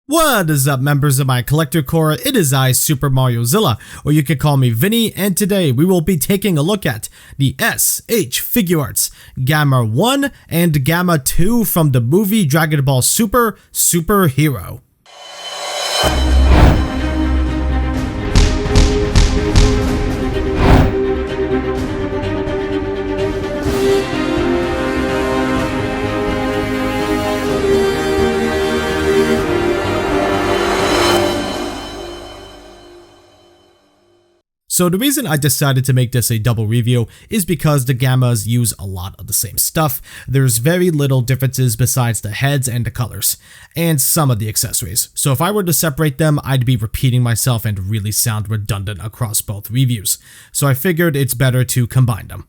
What is up, members of my collector corps? It is I, Super Mariozilla, or you could call me Vinny, and today we will be taking a look at the S.H.Figuarts Gamma 1 and Gamma 2 from the movie Dragon Ball Super Hero. So the reason I decided to make this a double review is because the Gammas use a lot of the same stuff. There's very little differences besides the heads and the colors, and some of the accessories. So if I were to separate them, I'd be repeating myself and really sound redundant across both reviews. So I figured it's better to combine them.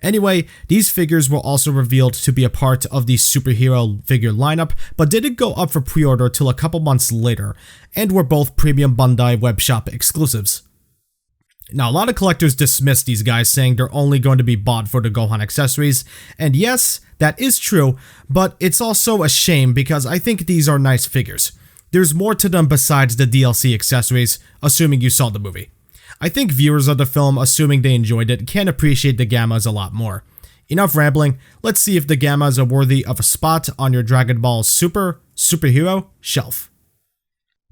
Anyway, these figures were also revealed to be a part of the superhero figure lineup, but didn't go up for pre-order till a couple months later, and were both premium Bandai webshop exclusives. Now, a lot of collectors dismiss these guys, saying they're only going to be bought for the Gohan accessories, and yes, that is true, but it's also a shame because I think these are nice figures. There's more to them besides the DLC accessories, assuming you saw the movie. I think viewers of the film, assuming they enjoyed it, can appreciate the Gammas a lot more. Enough rambling, let's see if the Gammas are worthy of a spot on your Dragon Ball Superhero shelf.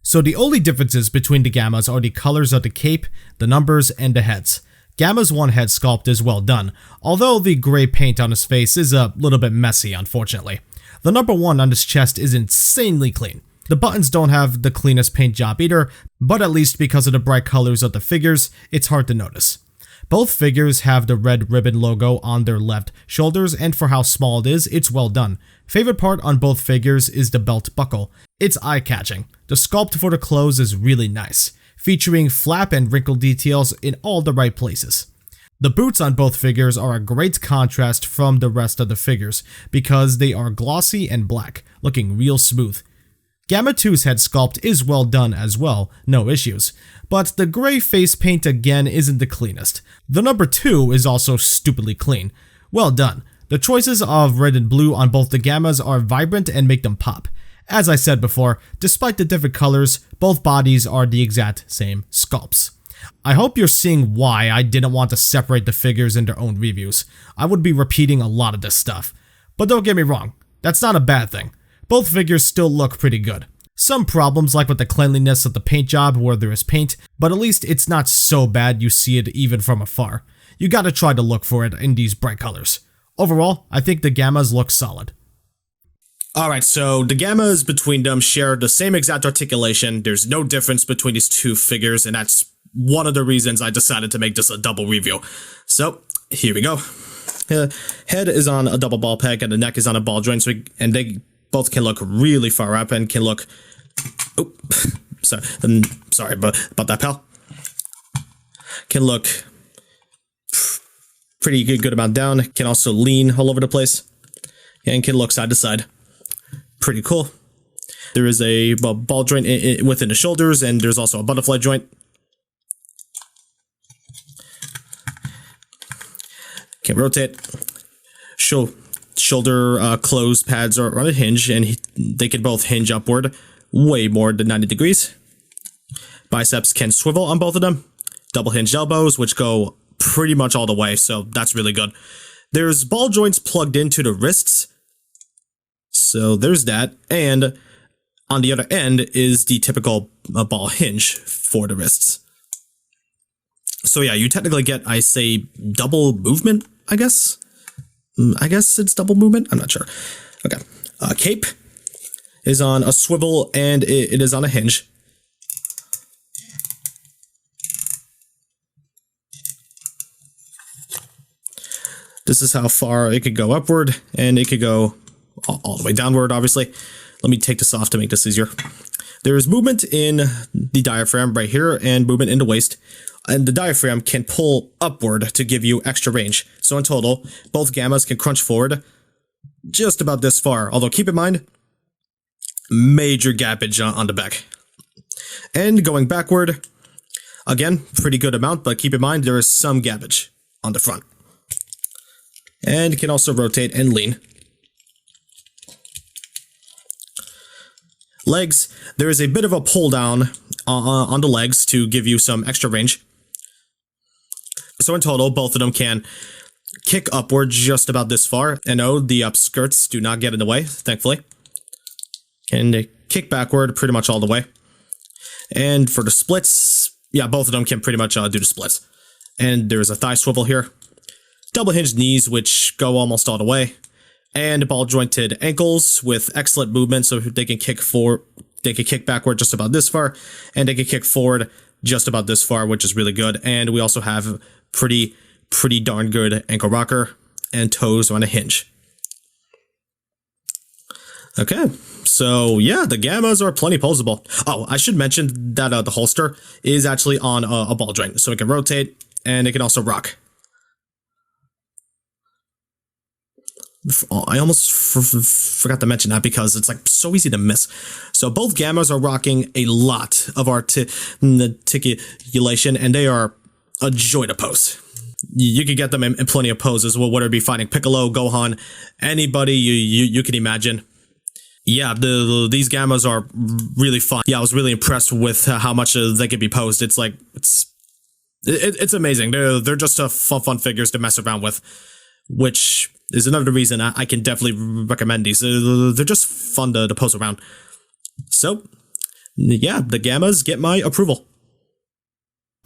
So the only differences between the Gammas are the colors of the cape, the numbers, and the heads. Gamma's one head sculpt is well done, although the gray paint on his face is a little bit messy, unfortunately. The number 1 on his chest is insanely clean. The buttons don't have the cleanest paint job either, but at least because of the bright colors of the figures, it's hard to notice. Both figures have the red ribbon logo on their left shoulders, and for how small it is, it's well done. Favorite part on both figures is the belt buckle. It's eye-catching. The sculpt for the clothes is really nice, featuring flap and wrinkle details in all the right places. The boots on both figures are a great contrast from the rest of the figures, because they are glossy and black, looking real smooth. Gamma 2's head sculpt is well done as well, no issues, but the gray face paint again isn't the cleanest. The number 2 is also stupidly clean. Well done. The choices of red and blue on both the Gammas are vibrant and make them pop. As I said before, despite the different colors, both bodies are the exact same sculpts. I hope you're seeing why I didn't want to separate the figures in their own reviews. I would be repeating a lot of this stuff. But don't get me wrong, that's not a bad thing. Both figures still look pretty good. Some problems like with the cleanliness of the paint job where there is paint, but at least it's not so bad you see it even from afar. You gotta try to look for it in these bright colors. Overall, I think the Gammas look solid. Alright, so the Gammas between them share the same exact articulation. There's no difference between these two figures, and that's one of the reasons I decided to make this a double review. So, here we go. Head is on a double ball peg and the neck is on a ball joint, and they both can look really far up and can look... Oh, sorry about that, pal. Can look pretty good amount down. Can also lean all over the place. And can look side to side. Pretty cool. There is a ball joint within the shoulders, and there's also a butterfly joint. Can rotate. Shoulder closed pads are on a hinge, and they can both hinge upward way more than 90 degrees. Biceps can swivel on both of them. Double hinged elbows, which go pretty much all the way, so that's really good. There's ball joints plugged into the wrists, so there's that, and on the other end is the typical ball hinge for the wrists. So yeah, you technically get, I say, double movement, I guess? I guess it's double movement? I'm not sure. Okay. Cape is on a swivel, and it is on a hinge. This is how far it could go upward, and it could go all the way downward, obviously. Let me take this off to make this easier. There is movement in the diaphragm right here, and movement in the waist. And the diaphragm can pull upward to give you extra range. So in total, both Gammas can crunch forward just about this far. Although keep in mind, major gappage on the back. And going backward, again, pretty good amount, but keep in mind there is some gappage on the front. And can also rotate and lean. Legs, there is a bit of a pull down on the legs to give you some extra range. So in total, both of them can kick upward just about this far. And no, the skirts do not get in the way, thankfully. Can kick backward pretty much all the way. And for the splits, yeah, both of them can pretty much do the splits. And there's a thigh swivel here. Double hinged knees, which go almost all the way. And ball jointed ankles with excellent movement, so they can kick forward, they can kick backward just about this far, and they can kick forward just about this far, which is really good. And we also have pretty darn good ankle rocker and toes on a hinge. Okay, so yeah, the gammas are plenty posable. Oh, I should mention that the holster is actually on a ball joint, so it can rotate and it can also rock. I almost forgot to mention that because it's like so easy to miss. So both gammas are rocking a lot of articulation, and they are a joy to pose. You can get them in plenty of poses, whether it be fighting Piccolo, Gohan, anybody you can imagine. Yeah, these gammas are really fun. Yeah, I was really impressed with how much they can be posed. It's like it's amazing. They're just fun figures to mess around with, which is another reason I can definitely recommend these. They're just fun to pose around. So, yeah, the gammas get my approval.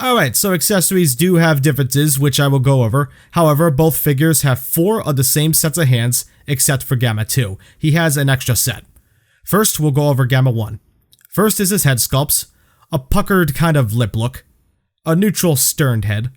Alright, so accessories do have differences, which I will go over. However, both figures have 4 of the same sets of hands, except for Gamma 2. He has an extra set. First, we'll go over Gamma 1. First is his head sculpts, a puckered kind of lip look, a neutral sterned head,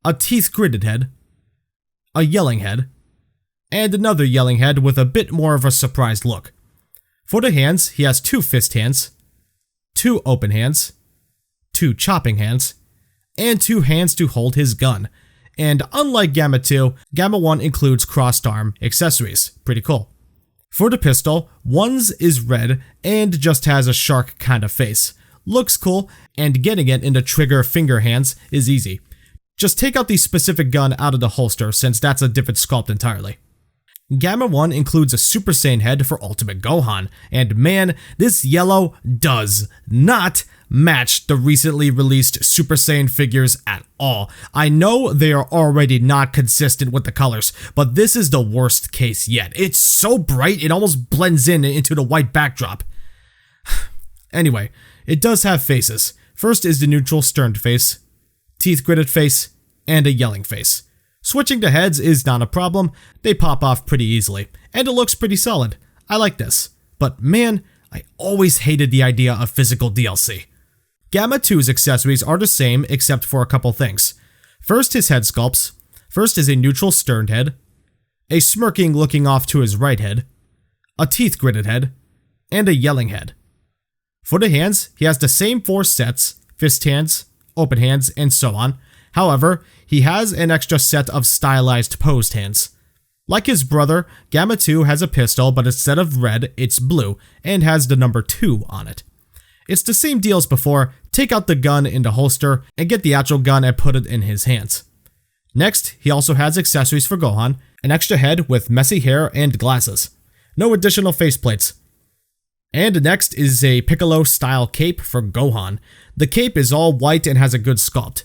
a teeth-gritted head, a yelling head, and another yelling head with a bit more of a surprised look. For the hands, he has 2 fist hands, 2 open hands, 2 chopping hands, and 2 hands to hold his gun. And unlike Gamma 2, Gamma 1 includes crossed arm accessories. Pretty cool. For the pistol, one's is red and just has a shark kind of face. Looks cool, and getting it in the trigger finger hands is easy. Just take out the specific gun out of the holster, since that's a different sculpt entirely. Gamma 1 includes a Super Saiyan head for Ultimate Gohan, and man, this yellow does not match the recently released Super Saiyan figures at all. I know they are already not consistent with the colors, but this is the worst case yet. It's so bright, it almost blends in into the white backdrop. Anyway, it does have faces. First is the neutral sterned face, teeth-gritted face, and a yelling face. Switching to heads is not a problem, they pop off pretty easily, and it looks pretty solid. I like this, but man, I always hated the idea of physical DLC. Gamma 2's accessories are the same except for a couple things. First, his head sculpts. First is a neutral sterned head, a smirking looking off to his right head, a teeth-gritted head, and a yelling head. For the hands, he has the same 4 sets, fist hands, open hands, and so on. However, he has an extra set of stylized posed hands. Like his brother, Gamma 2 has a pistol, but instead of red, it's blue, and has the number 2 on it. It's the same deal as before, take out the gun in the holster, and get the actual gun and put it in his hands. Next, he also has accessories for Gohan, an extra head with messy hair and glasses. No additional faceplates. And next is a Piccolo-style cape for Gohan. The cape is all white and has a good sculpt.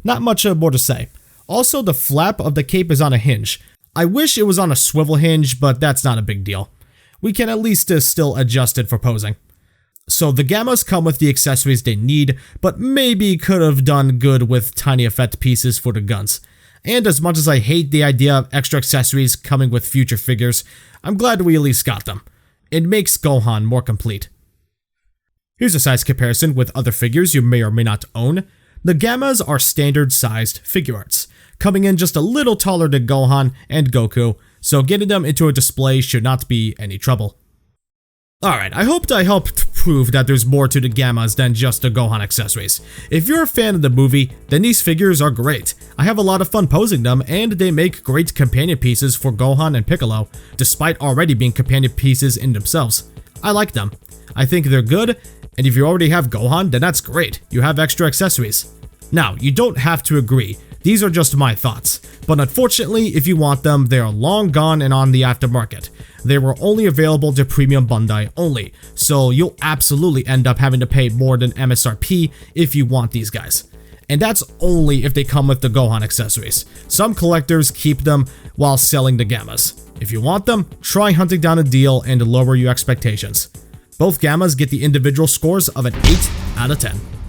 Not much more to say. Also, the flap of the cape is on a hinge. I wish it was on a swivel hinge, but that's not a big deal. We can at least still adjust it for posing. So the gammas come with the accessories they need, but maybe could have done good with tiny effect pieces for the guns. And as much as I hate the idea of extra accessories coming with future figures, I'm glad we at least got them. It makes Gohan more complete. Here's a size comparison with other figures you may or may not own. The gammas are standard-sized Figuarts, coming in just a little taller than Gohan and Goku, so getting them into a display should not be any trouble. Alright, I hoped I helped prove that there's more to the gammas than just the Gohan accessories. If you're a fan of the movie, then these figures are great. I have a lot of fun posing them, and they make great companion pieces for Gohan and Piccolo, despite already being companion pieces in themselves. I like them. I think they're good, and if you already have Gohan, then that's great. You have extra accessories. Now, you don't have to agree. These are just my thoughts, but unfortunately, if you want them, they are long gone and on the aftermarket. They were only available to Premium Bandai only, so you'll absolutely end up having to pay more than MSRP if you want these guys. And that's only if they come with the Gohan accessories. Some collectors keep them while selling the Gammas. If you want them, try hunting down a deal and lower your expectations. Both Gammas get the individual scores of an 8 out of 10.